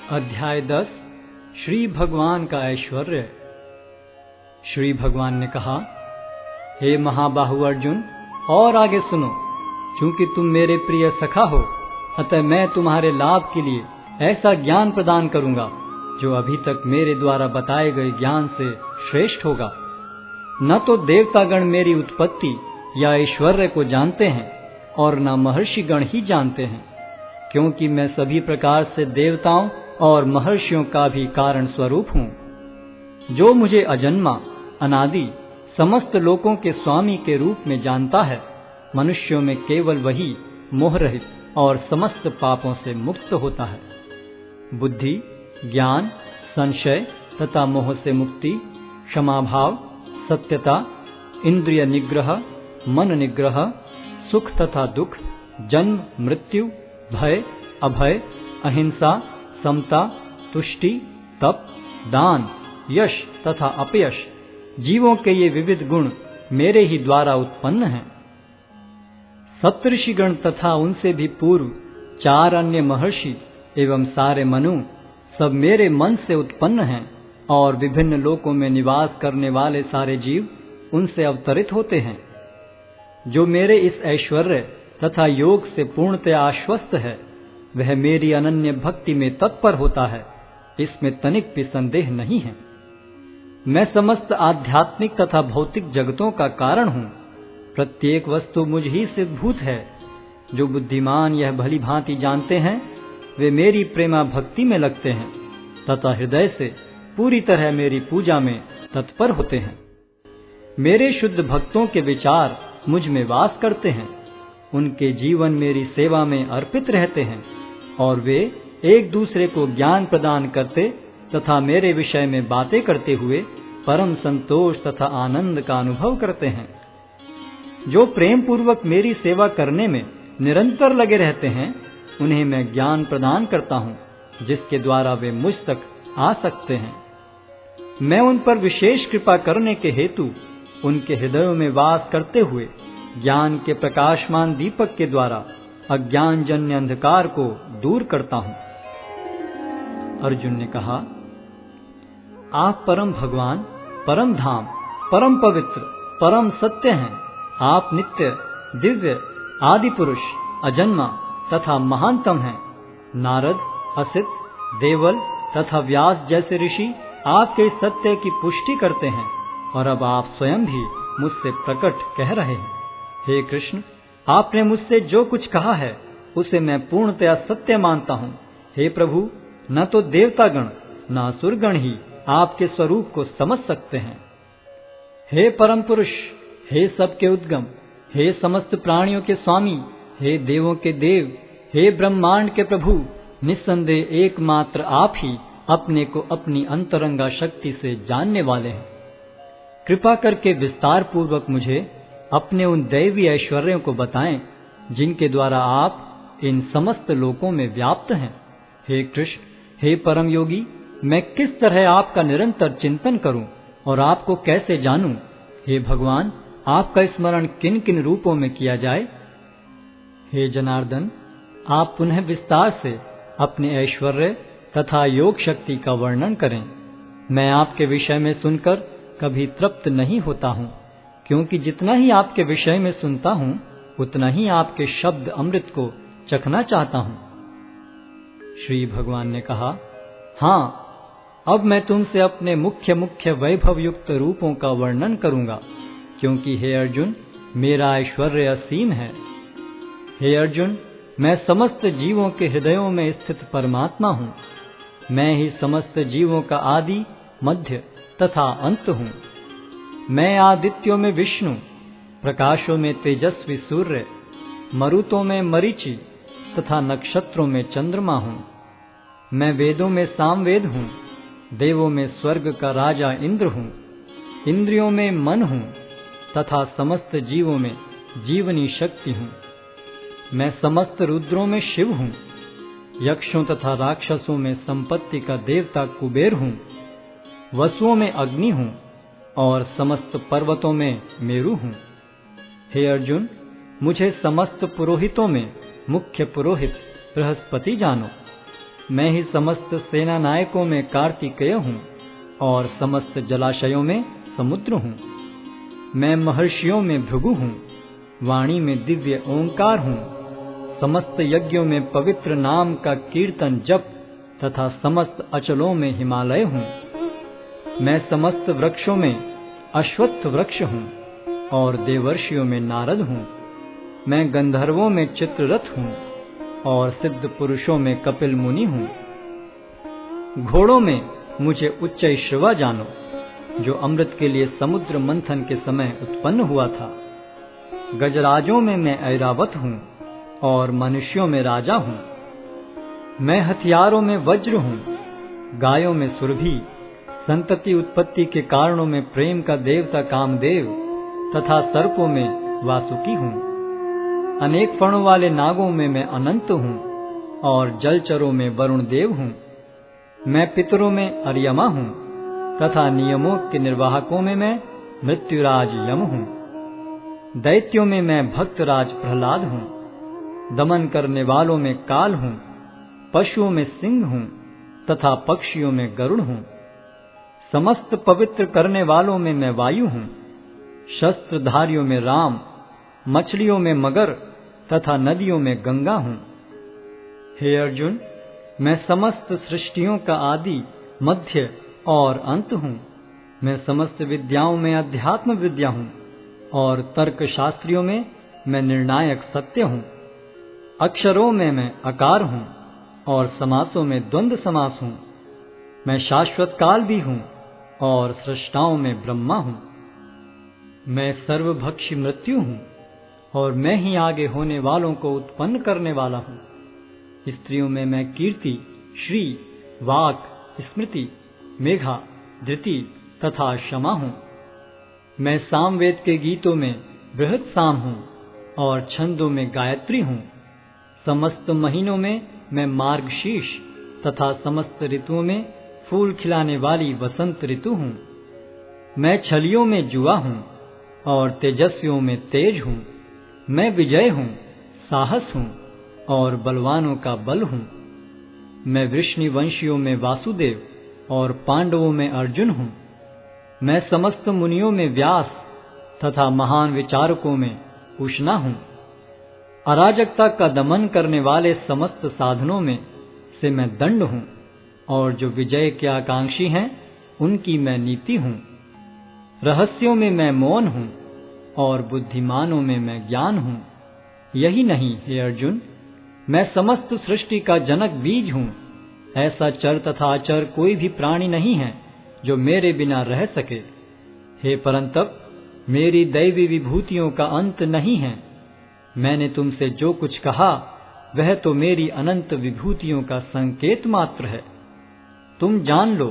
अध्याय 10 श्री भगवान का ऐश्वर्य। श्री भगवान ने कहा, हे महाबाहु अर्जुन, और आगे सुनो। चूंकि तुम मेरे प्रिय सखा हो, अतः मैं तुम्हारे लाभ के लिए ऐसा ज्ञान प्रदान करूंगा जो अभी तक मेरे द्वारा बताए गए ज्ञान से श्रेष्ठ होगा। न तो देवतागण मेरी उत्पत्ति या ऐश्वर्य को जानते हैं और न महर्षिगण ही जानते हैं, क्योंकि मैं सभी प्रकार से देवताओं और महर्षियों का भी कारण स्वरूप हूँ। जो मुझे अजन्मा, अनादि, समस्त लोकों के स्वामी के रूप में जानता है, मनुष्यों में केवल वही मोह रहित और समस्त पापों से मुक्त होता है। बुद्धि, ज्ञान, संशय तथा मोह से मुक्ति, क्षमाभाव, सत्यता, इंद्रिय निग्रह, मन निग्रह, सुख तथा दुख, जन्म मृत्यु, भय अभय, अहिंसा, समता, तुष्टि, तप, दान, यश तथा अपयश, जीवों के ये विविध गुण मेरे ही द्वारा उत्पन्न हैं। सप्तऋषिगण तथा उनसे भी पूर्व 4 अन्य महर्षि एवं सारे मनु सब मेरे मन से उत्पन्न हैं, और विभिन्न लोकों में निवास करने वाले सारे जीव उनसे अवतरित होते हैं। जो मेरे इस ऐश्वर्य तथा योग से पूर्णतया आश्वस्त है, वह मेरी अनन्य भक्ति में तत्पर होता है, इसमें तनिक भी संदेह नहीं है। मैं समस्त आध्यात्मिक तथा भौतिक जगतों का कारण हूँ। प्रत्येक वस्तु मुझ ही से भूत है। जो बुद्धिमान यह भली भांति जानते हैं, वे मेरी प्रेमा भक्ति में लगते हैं तथा हृदय से पूरी तरह मेरी पूजा में तत्पर होते हैं। मेरे शुद्ध भक्तों के विचार मुझ में वास करते हैं। उनके जीवन मेरी सेवा में अर्पित रहते हैं, और वे एक दूसरे को ज्ञान प्रदान करते तथा मेरे विषय में बातें करते हुए परम संतोष तथा आनंद का अनुभव करते हैं। जो प्रेम पूर्वक मेरी सेवा करने में निरंतर लगे रहते हैं, उन्हें मैं ज्ञान प्रदान करता हूँ, जिसके द्वारा वे मुझ तक आ सकते हैं। मैं उन पर विशेष कृपा करने के हेतु उनके हृदयों में वास करते हुए ज्ञान के प्रकाशमान दीपक के द्वारा अज्ञान जन्य अंधकार को दूर करता हूँ। अर्जुन ने कहा, आप परम भगवान, परम धाम, परम पवित्र, परम सत्य हैं। आप नित्य, दिव्य, आदि पुरुष, अजन्मा तथा महानतम हैं। नारद, असित, देवल तथा व्यास जैसे ऋषि आपके सत्य की पुष्टि करते हैं, और अब आप स्वयं भी मुझसे प्रकट कह रहे हैं। हे कृष्ण, आपने मुझसे जो कुछ कहा है उसे मैं पूर्णतया सत्य मानता हूँ। हे प्रभु, न तो देवतागण न असुरगण ही आपके स्वरूप को समझ सकते हैं। हे परम पुरुष, हे सबके उद्गम, हे समस्त प्राणियों के स्वामी, हे देवों के देव, हे ब्रह्मांड के प्रभु, निस्संदेह एकमात्र आप ही अपने को अपनी अंतरंगा शक्ति से जानने वाले हैं। कृपा करके विस्तार पूर्वक मुझे अपने उन दैवी ऐश्वर्यों को बताएं, जिनके द्वारा आप इन समस्त लोकों में व्याप्त हैं। हे कृष्ण, हे परम योगी, मैं किस तरह आपका निरंतर चिंतन करूं और आपको कैसे जानूं? हे भगवान, आपका स्मरण किन किन रूपों में किया जाए? हे जनार्दन, आप पुनः विस्तार से अपने ऐश्वर्य तथा योग शक्ति का वर्णन करें। मैं आपके विषय में सुनकर कभी तृप्त नहीं होता हूँ, क्योंकि जितना ही आपके विषय में सुनता हूँ, उतना ही आपके शब्द अमृत को चखना चाहता हूँ। श्री भगवान ने कहा, हाँ, अब मैं तुमसे अपने मुख्य मुख्य वैभव युक्त रूपों का वर्णन करूंगा, क्योंकि हे अर्जुन, मेरा ऐश्वर्य असीम है। हे अर्जुन, मैं समस्त जीवों के हृदयों में स्थित परमात्मा हूँ। मैं ही समस्त जीवों का आदि, मध्य तथा अंत हूँ। मैं आदित्यों में विष्णु, प्रकाशों में तेजस्वी सूर्य, मरुतों में मरीचि तथा नक्षत्रों में चंद्रमा हूँ। मैं वेदों में सामवेद हूँ, देवों में स्वर्ग का राजा इंद्र हूँ, इंद्रियों में मन हूँ तथा समस्त जीवों में जीवनी शक्ति हूँ। मैं समस्त रुद्रों में शिव हूँ, यक्षों तथा राक्षसों में संपत्ति का देवता कुबेर हूँ, वसुओं में अग्नि हूँ और समस्त पर्वतों में मेरु हूँ। हे अर्जुन, मुझे समस्त पुरोहितों में मुख्य पुरोहित बृहस्पति जानो। मैं ही समस्त सेना नायकों में कार्तिकेय हूँ और समस्त जलाशयों में समुद्र हूँ। मैं महर्षियों में भृगु हूँ, वाणी में दिव्य ओंकार हूँ, समस्त यज्ञों में पवित्र नाम का कीर्तन जप तथा समस्त अचलों में हिमालय हूँ। मैं समस्त वृक्षों में अश्वत्थ वृक्ष हूँ और देवर्षियों में नारद हूँ। मैं गंधर्वों में चित्ररथ हूँ और सिद्ध पुरुषों में कपिल मुनि हूँ। घोड़ों में मुझे उच्चैश्रवा जानो, जो अमृत के लिए समुद्र मंथन के समय उत्पन्न हुआ था। गजराजों में मैं ऐरावत हूँ और मनुष्यों में राजा हूँ। मैं हथियारों में वज्र हूँ, गायों में सुरभि, संतति उत्पत्ति के कारणों में प्रेम का देवता कामदेव तथा सर्पों में वासुकी हूँ। अनेक फणों वाले नागों में मैं अनंत हूँ और जलचरों में वरुण देव हूँ। मैं पितरों में अर्यमा हूँ तथा नियमों के निर्वाहकों में मैं मृत्युराज यम हूँ। दैत्यों में मैं भक्तराज प्रहलाद हूँ। दमन करने वालों में काल हूँ, पशुओं में सिंह हूँ तथा पक्षियों में गरुड़ हूँ। समस्त पवित्र करने वालों में मैं वायु हूँ। शस्त्रधारियों में राम, मछलियों में मगर तथा नदियों में गंगा हूँ। हे अर्जुन, मैं समस्त सृष्टियों का आदि, मध्य और अंत हूँ। मैं समस्त विद्याओं में अध्यात्म विद्या हूँ और तर्क शास्त्रियों में मैं निर्णायक सत्य हूँ। अक्षरों में मैं अकार हूँ और समासों में द्वंद्व समास हूँ। मैं शाश्वत काल भी हूँ और सृष्टाओं में ब्रह्मा हूँ। मैं सर्वभक्षी मृत्यु हूँ और मैं ही आगे होने वालों को उत्पन्न करने वाला हूँ। स्त्रियों में मैं कीर्ति, श्री, वाक, स्मृति, मेघा, धृति तथा क्षमा हूँ। मैं सामवेद के गीतों में बृहत साम हूँ और छंदों में गायत्री हूँ। समस्त महीनों में मैं मार्गशीर्ष तथा समस्त ऋतुओं में फूल खिलाने वाली वसंत ऋतु हूँ। मैं छलियों में जुआ हूँ और तेजस्वियों में तेज हूँ। मैं विजय हूँ, साहस हूँ और बलवानों का बल हूँ। मैं वृष्णिवंशियों में वासुदेव और पांडवों में अर्जुन हूँ। मैं समस्त मुनियों में व्यास तथा महान विचारकों में उष्णा हूँ। अराजकता का दमन करने वाले समस्त साधनों में से मैं दंड हूँ और जो विजय के आकांक्षी हैं उनकी मैं नीति हूँ। रहस्यों में मैं मौन हूँ और बुद्धिमानों में मैं ज्ञान हूँ। यही नहीं हे अर्जुन, मैं समस्त सृष्टि का जनक बीज हूँ। ऐसा चर तथा अचर कोई भी प्राणी नहीं है जो मेरे बिना रह सके। हे परंतप, मेरी दैवी विभूतियों का अंत नहीं है। मैंने तुमसे जो कुछ कहा वह तो मेरी अनंत विभूतियों का संकेत मात्र है। तुम जान लो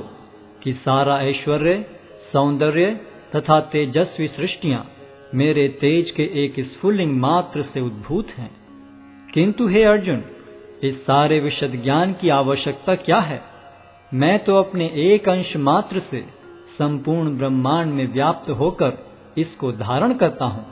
कि सारा ऐश्वर्य, सौंदर्य तथा तेजस्वी सृष्टियां मेरे तेज के एक स्फुल्लिंग मात्र से उद्भूत हैं। किंतु हे अर्जुन, इस सारे विशद ज्ञान की आवश्यकता क्या है? मैं तो अपने एक अंश मात्र से संपूर्ण ब्रह्मांड में व्याप्त होकर इसको धारण करता हूँ।